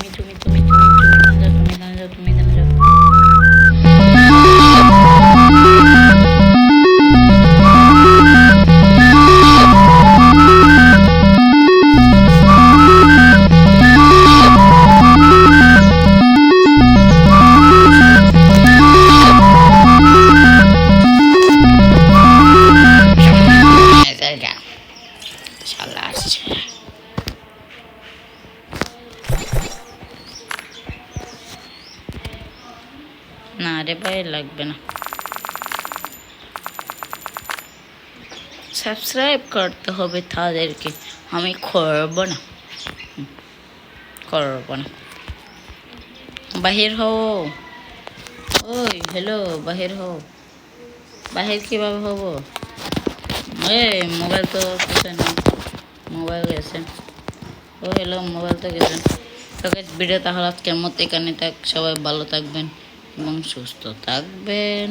এখানে যাও, তুমি এখানে যাও। শালা আসছে। না রে ভাই, লাগবে না। সাবস্ক্রাইব করতে হবে তাদেরকে, আমি করব না, করব না। বাহির হও। ওই হ্যালো, বাহির হও। বাহির কিভাবে হব? মোবাইল তো কিছু না, মোবাইল গেছে। ও হ্যালো, মোবাইল তো গেছে। তোকে ভিডিও তাহলে আজকের মতো এখানে থাক। সবাই ভালো থাকবেন এবং সুস্থ থাকবেন।